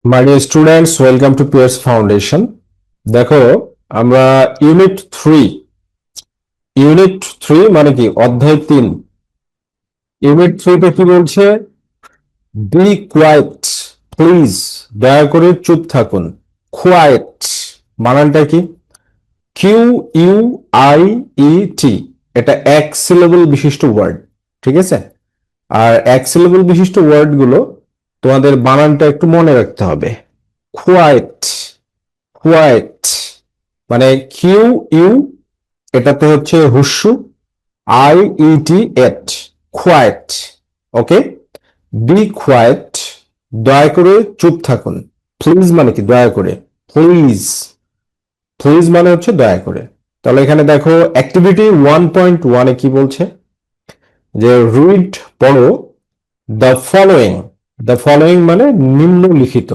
My dear students, welcome to Pierce foundation. দেখো, আমরা unit three মানে কি অধ্যায় 3, ইউনিট 3তে কি বলছে? বি কোয়াইট, প্লিজ, দয়া করে চুপ থাকুন। কোয়াইট বানানটা কি? QUIET। এটা এক সিলেবল বিশিষ্ট ওয়ার্ড, ঠিক আছে? আর এক সিলেবল বিশিষ্ট ওয়ার্ড গুলো তোমাদের বানানটা একটু মনে রাখতে হবে। কোয়াইট, কোয়াইট মানে QU, এটাতে হচ্ছে হুস্যু, IET, কোয়াইট। ওকে, বি কোয়াইট, দয়া করে চুপ থাকুন। প্লিজ মানে কি? দয়া করে। প্লিজ, প্লিজ মানে হচ্ছে দয়া করে। তাহলে এখানে দেখো অ্যাক্টিভিটি 1.1 কি বলছে, যে রিড, পড়ো, দ্য ফলোয়িং। দ্য ফলোয়িং মানে নিম্নলিখিত,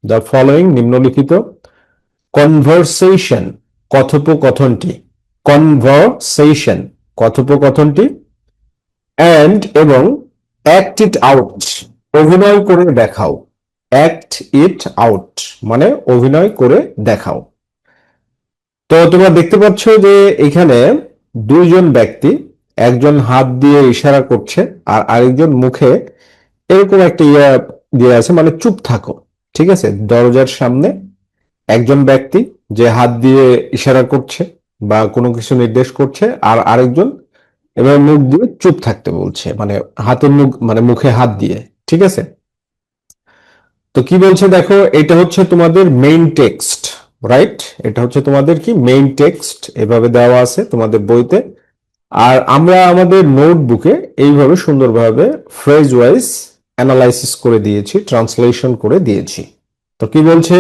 দ্য ফলোয়িং নিম্নলিখিত কনভারসেশন কথোপকথনটি, কনভারসেশন কথোপকথনটি, অ্যান্ড এবং অ্যাক্ট ইট আউট, অভিনয় করে দেখাও। অ্যাক্ট ইট আউট মানে অভিনয় করে দেখাও। তো তোমরা দেখতে পাচ্ছ যে এখানে দুইজন ব্যক্তি, একজন হাত দিয়ে ইশারা করছে আর আরেকজন মুখে এরকম একটা ইয়া দিয়ে আছে, মানে চুপ থাকো। ঠিক আছে, দরজার সামনে একজন ব্যক্তি যে হাত দিয়ে ইশারা করছে বা কোনো কিছু নির্দেশ করছে, আর আরেকজন এবার মুখ দিয়ে চুপ থাকতে বলছে, মানে হাতের মুখ মানে মুখে হাত দিয়ে। ঠিক আছে, তো কি বলছে দেখো, এটা হচ্ছে তোমাদের মেইন টেক্সট, রাইট? এটা হচ্ছে তোমাদের কি মেইন টেক্সট, এভাবে দেওয়া আছে তোমাদের বইতে। আর আমরা আমাদের নোটবুকে এইভাবে সুন্দরভাবে ফ্রেজ ওয়াইজ অ্যানালাইসিস করে দিয়েছি, ট্রান্সলেশন করে দিয়েছি। তো কি বলছে?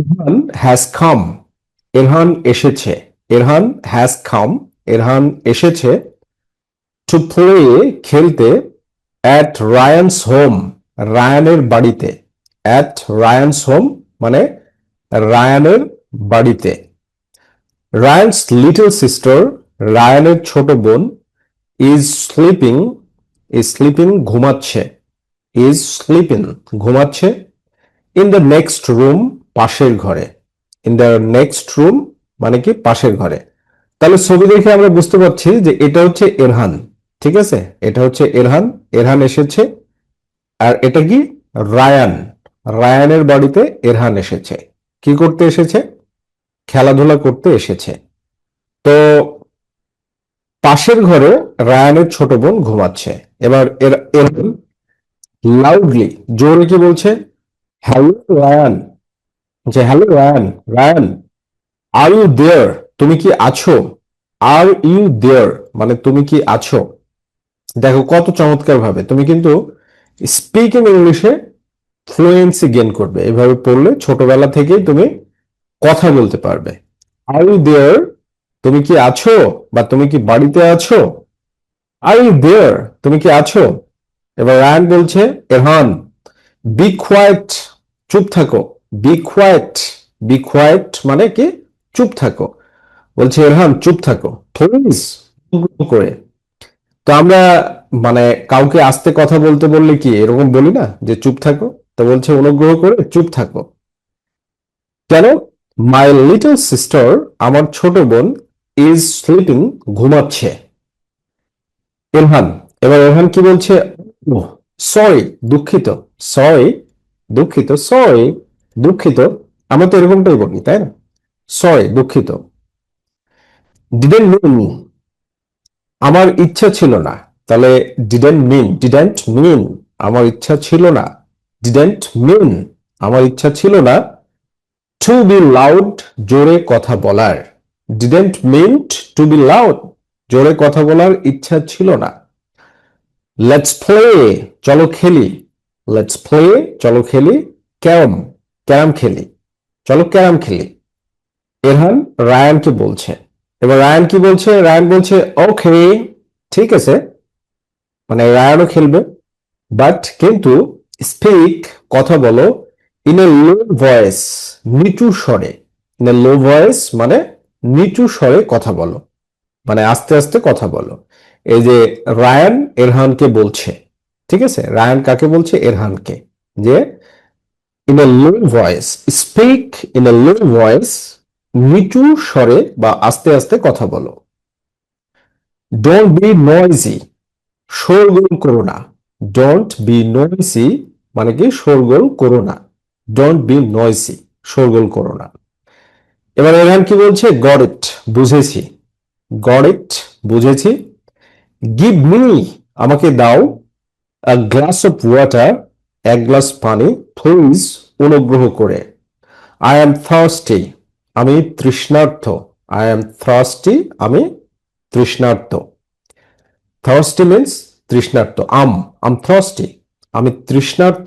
ইরহান হ্যাজ কাম, ইরহান এসেছে। ইরহান হ্যাজ কাম, ইরহান এসেছে। টু প্লে, খেলতে। অ্যাট রায়ানস হোম, রায়ানের বাড়িতে। অ্যাট রায়ানস হোম মানে রায়ানের বাড়িতে। রায়ানস লিটল সিস্টার, রায়ানের ছোট বোন। ইজ স্লিপিং, ইজ স্লিপিং ঘুমাচ্ছে। ইজ স্লিপিং ঘুমাচ্ছে। ইন দ্য নেক্সট রুম, পাশের ঘরে। ইন দ্য নেক্সট রুম মানে কি পাশের ঘরে। তাহলে ছবি দেখে আমরা বুঝতে পারছি যে এটা হচ্ছে এরহান। ঠিক আছে, এটা হচ্ছে এরহান, এরহান এসেছে। আর এটা কি? রায়ান, রায়ানের বাড়িতে এরহান এসেছে। কি করতে এসেছে? খেলাধুলা করতে এসেছে। তো পাশের ঘরে রায়ানের ছোট বোন ঘুমাচ্ছে। এবার এরহান লাউডলি, জোরে কি বলছে? হ্যালো রায়ান, যে hello Ryan, Ryan, are you there, তুমি কি আছো? আর ইউ দেয়ার মানে তুমি কি আছো। দেখো কত চমৎকার ভাবে তুমি কিন্তু স্পিকিং ইংলিশে ফ্লুয়েন্সি গেইন করবে। এভাবে পড়লে ছোটবেলা থেকেই তুমি কথা বলতে পারবে। আর ইউ দেয়ার, তুমি কি আছো বা তুমি কি বাড়িতে আছো? আর ইউ দেয়ার, তুমি কি আছো? এবার রায়ান বলছে, এরহান, বি কোয়াইট, চুপ থাকো। বি কোয়াইট, বি কোয়াইট মানে কি? চুপ থাকো। বলছে এরহান চুপ থাকো প্লিজ, করে। তো আমরা মানে কাউকে আস্তে কথা বলতে বললে কি এরকম বলি না যে চুপ থাকো? তো বলছে অনুগ্রহ করে চুপ থাকো। কেন? মাই লিটল সিস্টার, আমার ছোট বোন, ইজ স্লিপিং ঘুমাচ্ছে। এরহান, এবার এরহান কি বলছে? সরি, দুঃখিত। সরি, দুঃখিত। সরি, দুঃখিত। আমরা তো এরকমটাই বলি, তাই না? সরি, দুঃখিত। ডিডেন্ট মিন, আমার ইচ্ছা ছিল না। তাহলে ডিডেন্ট মিন আমার ইচ্ছা ছিল না। ডিডেন্ট মিন আমার ইচ্ছা ছিল না। টু বি লাউড, জোরে কথা বলার। Didn't mean to be loud, জোরে কথা বলার ইচ্ছা ছিল না। লেটস প্লে, চলো খেলি। লেটস প্লে, চলো খেলি। ক্যারম, ক্যারাম খেলি। চলো ক্যারাম খেলি। এরহান রায়ানকে বলছে। এবার রায়ান কি বলছে? রায়ান বলছে ওকে, ঠিক আছে, মানে রায়ানও খেলবে। বাট কিন্তু স্পিক, কথা বলো। ইন এ লো ভয়েস, নিচু স্বরে। ইন এ লো ভয়েস মানে নিচু স্বরে কথা বলো, মানে আস্তে আস্তে কথা বলো। এই যে রায়ান এরহানকে বলছে। ঠিক আছে, রায়ান কাকে বলছে? এরহানকে। যে in a low voice, speak in a low voice, নিচু স্বরে বা আস্তে আস্তে কথা বলো। ডোন্ট বি নয়েজি, শোরগোল করো না। ডোন্ট বি নয়েজি মানে কি শোরগোল করো না। ডোন্ট বি নয়েজি, শোরগোল করো না। এবার এখান কি বলছে, গট ইট, বুঝেছি। গট ইট, বুঝেছি। গিভ মি, আমাকে দাও। আ গ্লাস অফ ওয়াটার, এক গ্লাস পানি। প্লিজ, অনুগ্রহ করে। আই এম থার্স্টি, আমি তৃষ্ণার্থ। আই এম থার্স্টি, আমি তৃষ্ণার্থ। থার্স্টি মিন্স তৃষ্ণার্থ। আম থার্স্টি, আমি তৃষ্ণার্থ।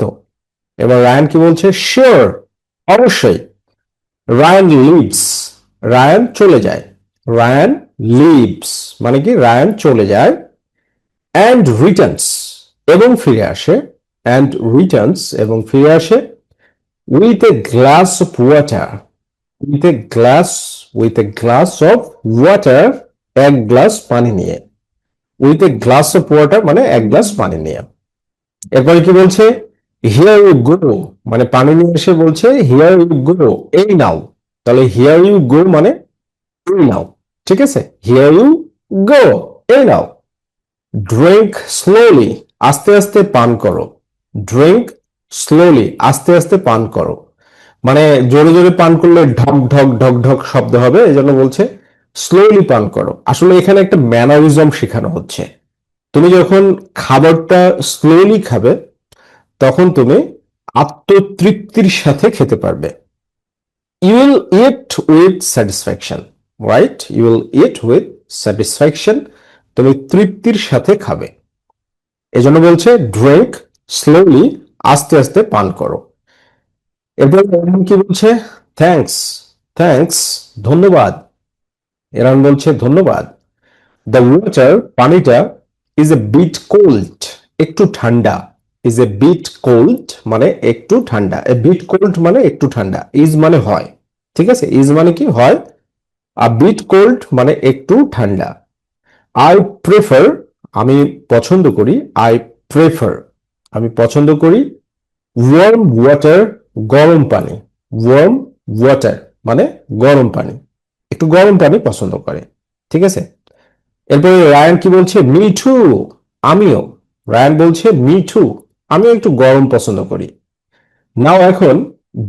এবার রায়ান কি বলছে, শিওর, অবশ্যই। রায়ান লিভস, রায়ান চলে যায়। রায়ান লিভস মানে কি রায়ান চলে যায়। অ্যান্ড রিটার্নস, এবং ফিরে আসে। অ্যান্ড রিটার্নস, এবং ফিরে আসে। With a glass of water, with a glass, with a glass of water, এক গ্লাস পানি নিয়ে। With a glass of water মানে এক গ্লাস পানি নিয়ে। এরপরে কি বলছে, হিয়ার ইউ গো, মানে পানি নিয়ে এসে বলছে হিয়ার ইউ গো, এই নাও। তাহলে হিয়ার ইউ গো মানে এই নাও, ঠিক আছে। হিয়ার ইউ গো, এই নাও। ড্রিঙ্ক স্লোলি, আস্তে আস্তে পান করো। ড্রিঙ্ক স্লোলি, আস্তে আস্তে পান করো। মানে জোরে জোরে পান করলে ঢক ঢক ঢক ঢক শব্দ হবে, এই জন্য বলছে স্লোলি পান করো। আসলে এখানে একটা ম্যানারিজম শেখানো হচ্ছে। তুমি যখন খাবারটা স্লোলি খাবে তখন তুমি আত্মতৃপ্তির সাথে খেতে পারবে। You will eat with satisfaction, right? You will eat with satisfaction, তুমি তৃপ্তির সাথে খাবে। এজন্য বলছে ড্রিঙ্ক স্লোলি, আস্তে আস্তে পান করো। এরপর এরহান কি বলছে, থ্যাঙ্কস, থ্যাঙ্কস, ধন্যবাদ। এরহান বলছে ধন্যবাদ। দ্য ওয়াটার, পানিটা, ইজ এ বিট কোল্ড, একটু ঠান্ডা। ইজ এ বিট কোল্ড মানে একটু ঠান্ডা। এ বিট কোল্ড মানে একটু ঠান্ডা। ইজ মানে হয়, ঠিক আছে। ইজ মানে কি হয়, আর বিট কোল্ড মানে একটু ঠান্ডা। আই প্রেফার, আমি পছন্দ করি। আই প্রেফার, আমি পছন্দ করি। ওয়ার্ম ওয়াটার, গরম পানি। ওয়ার্ম ওয়াটার মানে গরম পানি, একটু গরম পানি পছন্দ করে, ঠিক আছে। এরপরে রায়ান কি বলছে, মি টু, আমিও। রায়ান বলছে মি টু, আমিও একটু গরম পছন্দ করি। নাও, এখন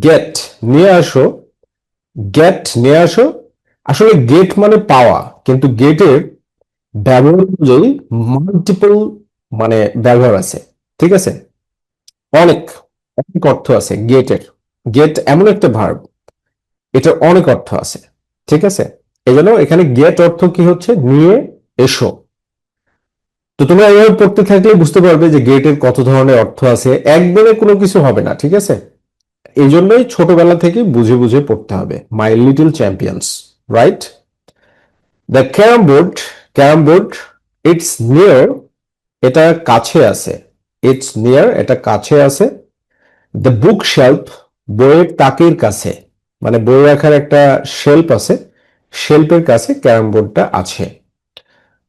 গেট, নিয়ে আসো। গেট, নিয়ে আসো। আসলে গেট মানে পাওয়া, কিন্তু গেটের ব্যবহার অনুযায়ী মাল্টিপল মানে ব্যবহার আছে, ঠিক আছে। অনেক, অনেক অর্থ আছে গেটের। গেট এমন একটা ভার্ব, এটার অনেক অর্থ আছে, ঠিক আছে। এই জন্য এখানে গেট অর্থ কি হচ্ছে, নিয়ে এসো। তো তোমরা এইভাবে পড়তে থাকলে বুঝতে পারবে যে গেটের কত ধরনের অর্থ আছে, একবারে কোনো কিছু হবে না, ঠিক আছে। এই জন্যই ছোটবেলা থেকে বুঝে বুঝে পড়তে হবে। My little champions, right. The carrom board, carrom board, it's near, এটা কাছে আছে। ইটস নিয়ার, এটা কাছে আছে। দ্য বুক শেলফ, বইয়ের তাকের কাছে, মানে বই রাখার একটা শেলফ আছে, শেলফের কাছে ক্যারাম বোর্ডটা আছে।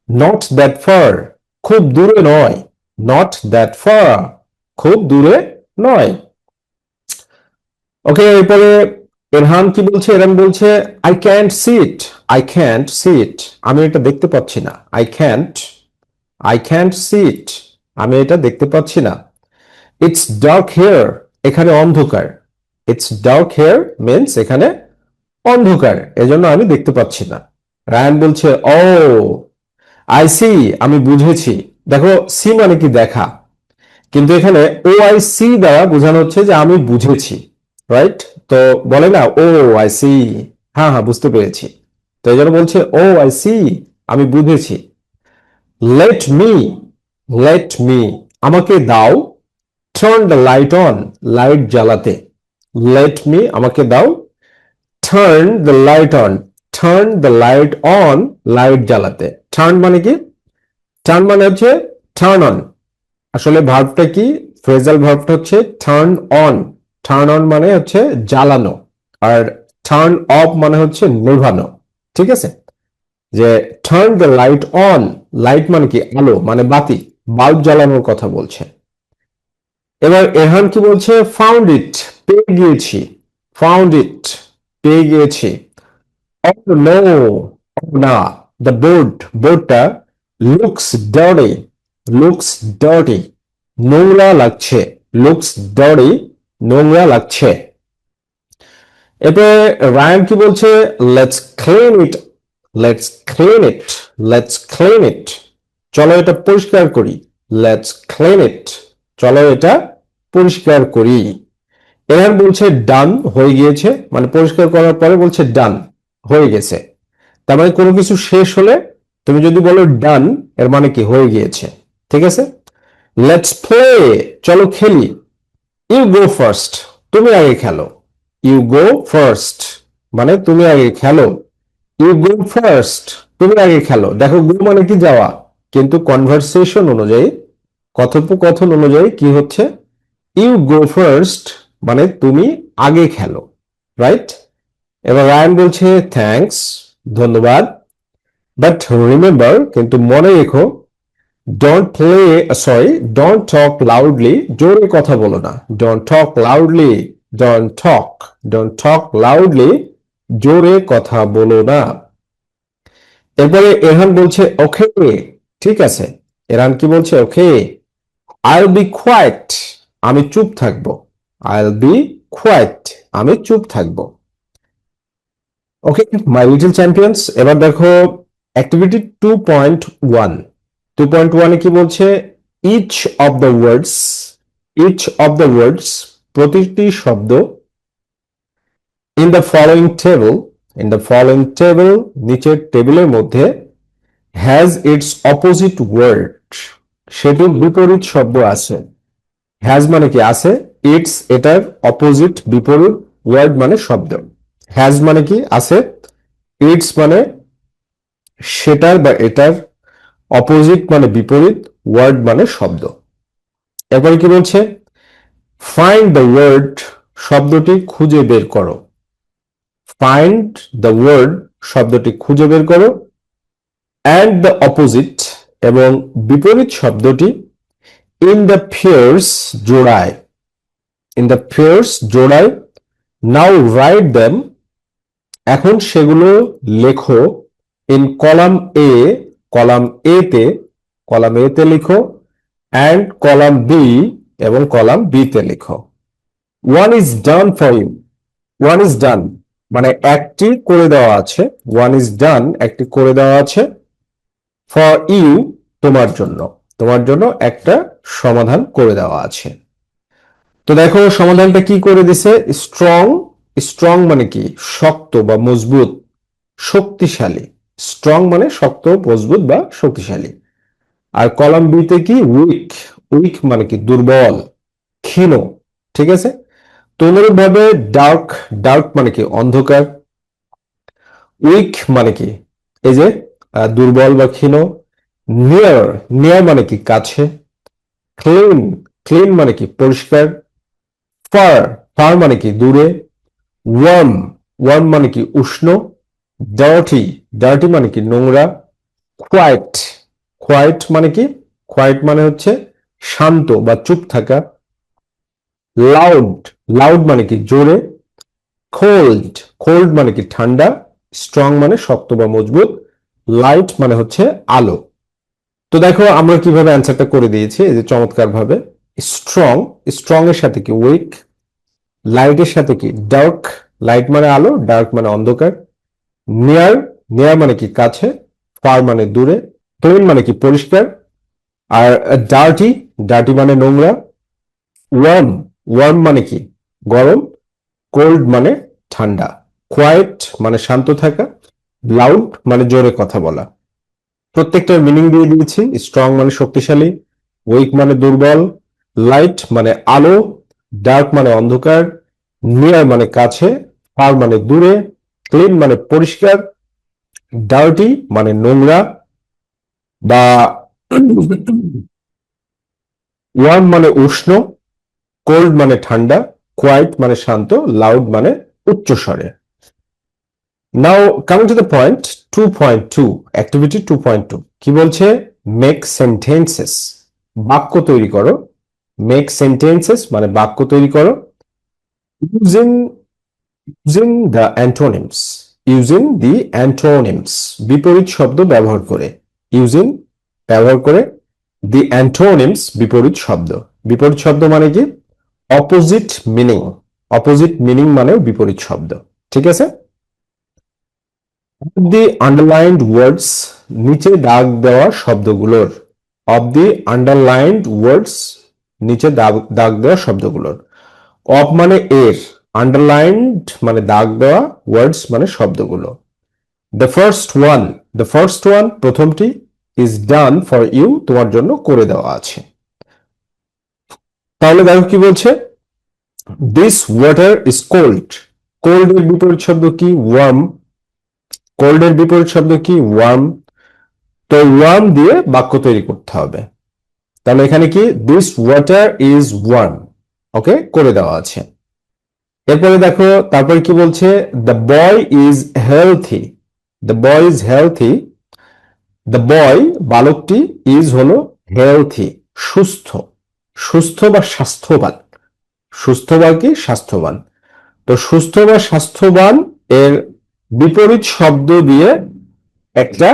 নট দ্যাট ফার, খুব দূরে নয়। নট দ্যাট ফার, খুব দূরে নয়। ওকে, এরপরে এরহান কি বলছে, এরহান বলছে I can't see it, I can't see it, আমি এটা দেখতে পাচ্ছি না। I can't, I can't see it, আমি এটা দেখতে পাচ্ছি না। ইটস ডার্ক হেয়ার, এখানে অন্ধকার। ইটস ডার্ক হেয়ার মিন্স এখানে অন্ধকার, এজন্য আমি দেখতে পাচ্ছি না। রায়ান বলছে ও আই সি, আমি বুঝেছি। দেখো, সি মানে কি দেখা, কিন্তু এখানে ও আই সি দ্বারা বোঝানো হচ্ছে যে আমি বুঝেছি, রাইট। তো বলে না ও আই সি, হ্যাঁ হ্যাঁ বুঝতে পেরেছি। তো এই জন্য বলছে ও আই সি, আমি বুঝেছি। লেট মি, লেট মি, আমাকে দাও। Turn the light on, light জ্বালাতে। লেট মি, আমাকে দাও। Turn the light on, turn the light on, light জ্বালাতে। টার্ন মানে কি, টার্ন মানে হচ্ছে টার্ন অন। আসলে ভার্বটা কি, ফ্রেজাল ভার্বটা হচ্ছে টার্ন অন। টার্ন অন মানে হচ্ছে জ্বালানো, আর টার্ন অফ মানে হচ্ছে নেভানো, ঠিক আছে। যে turn the light on, light মানে কি আলো, মানে বাতি, বাল্ব জ্বালানোর কথা বলছে। এবার এরহান কি বলছে, ফাউন্ড ইট, পেয়ে গিয়েছি, ফাউন্ড ইট, পেয়ে গিয়েছি। নো, না, দ্য বোর্ডটা লুকস ডার্টি, লুকস ডার্টি, নোংরা লাগছে, লুকস ডার্টি, নোংরা লাগছে। এরপরে রায়ান কি বলছে, let's clean it, let's clean it, let's clean it, চলো এটা পরিষ্কার করি, লেটস ক্লিন ইট, চলো এটা পরিষ্কার করি। এখানে বলছে ডান, হয়ে গিয়েছে, মানে পরিষ্কার করার পরে বলছে ডান, হয়ে গেছে। তার মানে কোনো কিছু শেষ হলে তুমি যদি বলো ডান, এর মানে কি হয়ে গিয়েছে, ঠিক আছে। লেটস প্লে, চলো খেলি। ইউ গো ফার্স্ট, তুমি আগে খেলো, ইউ গো ফার্স্ট মানে তুমি আগে খেলো, ইউ গো ফার্স্ট, তুমি আগে খেলো। দেখো গো মানে কি যাওয়া, কিন্তু কনভারসেশন অনুযায়ী, কথোপকথন অনুযায়ী কি হচ্ছে, ইউ গো ফার্স্ট মানে তুমি আগে খেলো, রাইট। এবার রায়ান বলছে থ্যাঙ্কস, ধন্যবাদ, বাট রিমেম্বার, কিন্তু মনে রেখো, don't play, sorry, don't talk loudly, জোরে কথা বলো না, don't talk loudly, don't talk loudly, জোরে কথা বলো না। এরপরে এরহান বলছে ওকে, ঠিক আছে। এরহান কি বলছে, ওকে, আইল বি কোয়াইট, আমি চুপ থাকবো, আইল বি কোয়াইট, আমি চুপ থাকবো। ওকে মাই লিটল চ্যাম্পিয়ন্স, এবার দেখো অ্যাক্টিভিটি 2.1, 2.1 কি বলছে, each of the words, each of the words, প্রতিটি শব্দ, in the following table, in the following table, নিচের টেবিলের মধ্যে, হ্যাজ ইটস অপোজিট ওয়ার্ড, সেটির বিপরীত শব্দ আছে। হ্যাজ মানে কি আছে, ইটস এটার অপোজিট বিপরীত, ওয়ার্ড মানে শব্দ। হ্যাজ মানে কি আছে, ইটস মানে সেটার বা এটার, অপোজিট মানে বিপরীত, ওয়ার্ড মানে শব্দ। এরপরে কি বলছে, ফাইন্ড দ্য ওয়ার্ড, শব্দটি খুঁজে বের করো, ফাইন্ড দ্য ওয়ার্ড, শব্দটি খুঁজে বের করো, অ্যান্ড দ্য অপোজিট, এবং বিপরীত শব্দটি, ইন দ্য পেয়ার্স, জোড়ায়, ইন দ্য পেয়ার্স, জোড়ায়, নাও রাইট দেম, এখন সেগুলো লেখো, in column A, column A তে, কলাম এ তে লিখো, অ্যান্ড কলাম বি, এবং কলাম বি তে লিখো। One is done for you, one is done মানে একটি করে দেওয়া আছে, ওয়ান ইজ ডান একটি করে দেওয়া আছে, ফর ইউ তোমার জন্য, তোমার জন্য একটা সমাধান করে দেওয়া আছে। তো দেখো সমাধানটা কি করে দিছে, স্ট্রং, স্ট্রং মানে কি শক্ত বা মজবুত, শক্তিশালী, স্ট্রং মানে শক্ত, মজবুত বা শক্তিশালী। আর কলাম বিতে কি উইক, উইক মানে কি দুর্বল, ক্ষীণ, ঠিক আছে। তো অনুরূপ ভাবে ডার্ক, ডার্ক মানে কি অন্ধকার, উইক মানে কি এই যে দুর্বল বা ক্ষীণ, নিয়ার, নিয়ার মানে কি কাছে, ক্লিন, ক্লিন মানে কি পরিষ্কার, ফার, ফার মানে কি দূরে, ওয়ার্ম, ওয়ার্ম মানে কি উষ্ণ, ডার্টি, ডার্টি মানে কি নোংরা, কোয়াইট, কোয়াইট মানে কি, কোয়াইট মানে হচ্ছে শান্ত বা চুপ থাকা, লাউড, লাউড মানে কি জোরে, কোল্ড, কোল্ড মানে কি ঠান্ডা, স্ট্রং মানে শক্ত বা মজবুত, লাইট মানে হচ্ছে আলো। তো দেখো আমরা কিভাবে অ্যান্সারটা করে দিয়েছি, এই যে চমৎকার ভাবে। স্ট্রং, স্ট্রং এর সাথে কি উইক, লাইটের সাথে কি ডার্ক, লাইট মানে আলো, ডার্ক মানে অন্ধকার, নিয়ার, নিয়ার মানে কি কাছে, ফার মানে দূরে, ক্লিন মানে কি পরিষ্কার, আর ডার্টি, ডার্টি মানে নোংরা, ওয়ার্ম, ওয়ার্ম মানে কি গরম, কোল্ড মানে ঠান্ডা, কোয়াইট মানে শান্ত থাকা, লাউড মানে জোরে কথা বলা। প্রত্যেকটার মিনিং দিয়ে দিয়েছি, স্ট্রং মানে শক্তিশালী, উইক মানে দুর্বল, লাইট মানে আলো, ডার্ক মানে অন্ধকার, নিয়ার মানে কাছে, ফার মানে দূরে, ক্লিন মানে পরিষ্কার, ডার্টি মানে নোংরা বা ওয়ার্ম মানে উষ্ণ, কোল্ড মানে ঠান্ডা, কোয়াইট মানে শান্ত, লাউড মানে উচ্চস্বরে। নাও coming to the point 2.2, activity 2.2 কি বলছে, মেক সেন্টেন্সেস, বাক্য তৈরি করো, মেক সেন্টেন্সেস মানে বাক্য তৈরি করো। Using using the antonyms, using the antonyms বিপরীত শব্দ ব্যবহার করে, ইউজিং ব্যবহার করে, দি অ্যান্টোনিমস বিপরীত শব্দ। বিপরীত শব্দ মানে কি? অপোজিট মিনিং, অপোজিট মিনিং মানে বিপরীত শব্দ। ঠিক আছে। অফ দি আন্ডারলাইন্ড ওয়ার্ডস নিচে দাগ দেওয়া শব্দগুলোর, অফ দি আন্ডারলাইন্ড ওয়ার্ডস নিচে দাগ দেওয়া শব্দগুলোর। অফ মানে এর, আন্ডারলাইন্ড মানে দাগ দেওয়া, ওয়ার্ডস মানে শব্দগুলো। The first one, the first one প্রথমটি, ইজ ডান ফর ইউ তোমার জন্য করে দেওয়া আছে। তাহলে দেখো কি বলছে, this water is cold, cold এর বিপরীত শব্দ কি? ওয়ার্ম। কোল্ড এর বিপরীত শব্দ কি? ওয়ার্ম। তো ওয়ার্ম দিয়ে বাক্য তৈরি করতে হবে। তাহলে এখানে কি? This water is warm, okay, করে দেওয়া আছে। এরপরে দেখো তারপরে কি বলছে, the boy is healthy, the boy is healthy, the boy বালকটি, ইজ হলো হেলথি সুস্থ, সুস্থ বা স্বাস্থ্যবান, সুস্থ বা কি স্বাস্থ্যবান। তো সুস্থ বা স্বাস্থ্যবান এর বিপরীত শব্দ দিয়ে একটা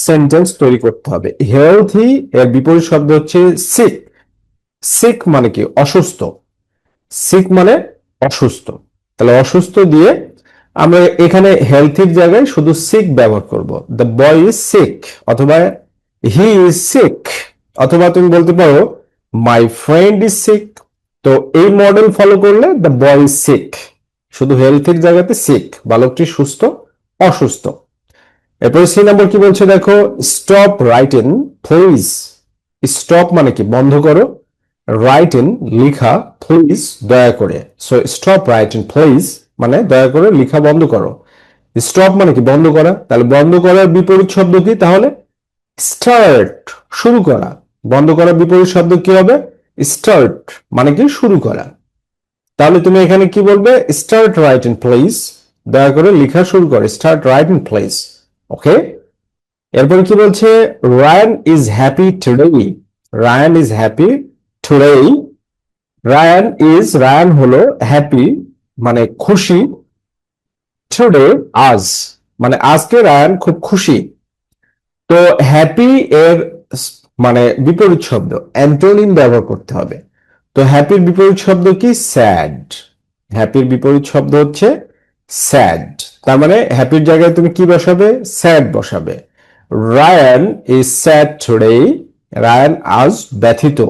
সেন্টেন্স তৈরি করতে হবে। হেলথি এর বিপরীত শব্দ হচ্ছে সিক, সিক মানে কি? অসুস্থ, সিক মানে অসুস্থ। তাহলে অসুস্থ দিয়ে আমরা এখানে হেলথির জায়গায় শুধু সিক ব্যবহার করব। দ্য বয় ইজ সিক, অথবা হি ইজ সিক, অথবা তুমি বলতে পারো মাই ফ্রেন্ড ইজ সিক। তো এই মডেল ফলো করলে দ্য বয় ইজ সিক, শুধু হেলথির জায়গাতে সিক, বালকটি সুস্থ, অসুস্থ। এরপরে সি নাম্বার কি বলছে দেখো, স্টপ রাইটিং প্লিজ, স্টপ মানে কি? বন্ধ করো, রাইটিং লিখা, প্লিজ দয়া করে। সো স্টপ রাইটিং প্লিজ মানে দয়া করে লিখা বন্ধ করো। স্টপ মানে কি? বন্ধ করা। তাহলে বন্ধ করার বিপরীত শব্দ কি? তাহলে স্টার্ট, শুরু করা। বন্ধ করার বিপরীত শব্দ কি হবে? স্টার্ট মানে কি? শুরু করা। তাহলে তুমি এখানে কি বলবে? স্টার্ট রাইটিং প্লিজ, দয়া করে লেখা শুরু করো, স্টার্ট রাইটিং প্লিজ। ওকে। এরপরে কি বলছে, Ryan is happy today, Ryan is happy today, Ryan is, Ryan হলো হ্যাপি মানে খুশি, টুডে আজ মানে আজকে রায়ান খুব খুশি। তো হ্যাপি এর মানে বিপরীত শব্দ অ্যান্টোনিম ব্যবহার করতে হবে। তো হ্যাপির বিপরীত শব্দ কি? স্যাড, হ্যাপির বিপরীত শব্দ হচ্ছে স্যাড। তার মানে হ্যাপির জায়গায় তুমি কি বসাবে? স্যাড বসাবে। Ryan is sad today, Ryan আজ ব্যথিত।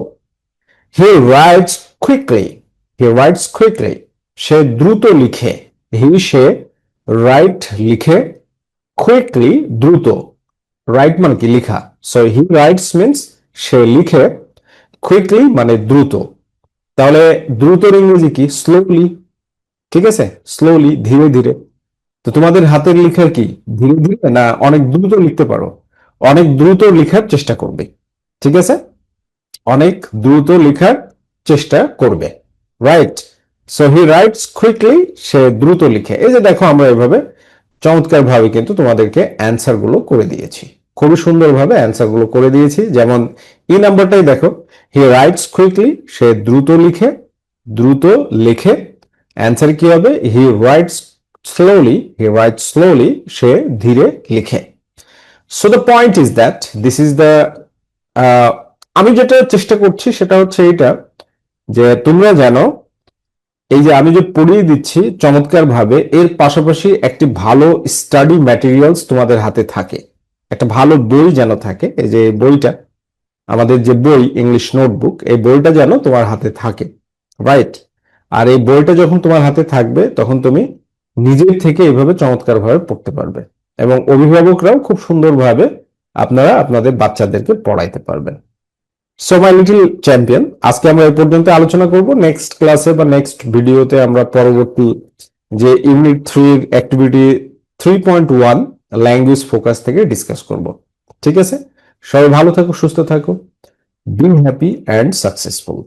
He writes quickly, he writes quickly, সে দ্রুত লিখে। হি সে, রাইট লিখে, কুইকলি দ্রুত, রাইট মানে কি? লিখা। সো হি রাইটস মিনস সে লিখে, কুইকলি মানে দ্রুত। তাহলে দ্রুতর ইংরেজি কি? স্লোলি। ঠিক আছে, স্লোলি ধীরে ধীরে। তো তোমাদের হাতের লেখা কি ধীরে ধীরে না অনেক দ্রুত লিখতে পারো? অনেক দ্রুত লেখার চেষ্টা করবে। ঠিক আছে, অনেক দ্রুত লেখার চেষ্টা করবে, right. So he writes quickly, সে দ্রুত লিখে। এই যে দেখো আমরা এভাবে চমৎকার ভাবে কিন্তু তোমাদেরকে অ্যান্সার গুলো করে দিয়েছি, খুবই সুন্দরভাবে অ্যান্সার গুলো করে দিয়েছি। যেমন এই নাম্বারটাই দেখো, হি রাইটস কুইকলি, সে দ্রুত লিখে, দ্রুত লেখে। অ্যান্সার কি হবে? He writes slowly, he writes slowly, সে ধীরে লিখে। So the point is that this is the, আমি যেটা চেষ্টা করছি সেটা হচ্ছে এইটা, যে তোমরা জানো এই যে আমি যে পড়িয়ে দিচ্ছি চমৎকার ভাবে, এর পাশাপাশি একটি ভালো স্টাডি ম্যাটেরিয়ালস তোমাদের হাতে থাকে, একটা ভালো বই যেন থাকে। এই যে বইটা, আমাদের যে বই ইংলিশ নোটবুক, এই বইটা যেন তোমার হাতে থাকে, রাইট। আর এই বইটা যখন তোমার হাতে থাকবে তখন তুমি নিজের থেকে এইভাবে চমৎকার ভাবে পড়তে পারবে, এবং অভিভাবকরাও খুব সুন্দরভাবে আপনারা আপনাদের বাচ্চাদেরকে পড়াইতে পারবেন। সো মাই লিটল চ্যাম্পিয়ন, আজকে আমরা এই পর্যন্ত আলোচনা করব। নেক্সট ক্লাসে বা নেক্সট ভিডিওতে আমরা পরবর্তী যে ইউনিট 3 এর অ্যাক্টিভিটি 3.1 ল্যাঙ্গুয়েজ ফোকাস থেকে ডিসকাস করব। ঠিক আছে, সবাই ভালো থাকো, সুস্থ থাকো, বি হ্যাপি অ্যান্ড সাকসেসফুল।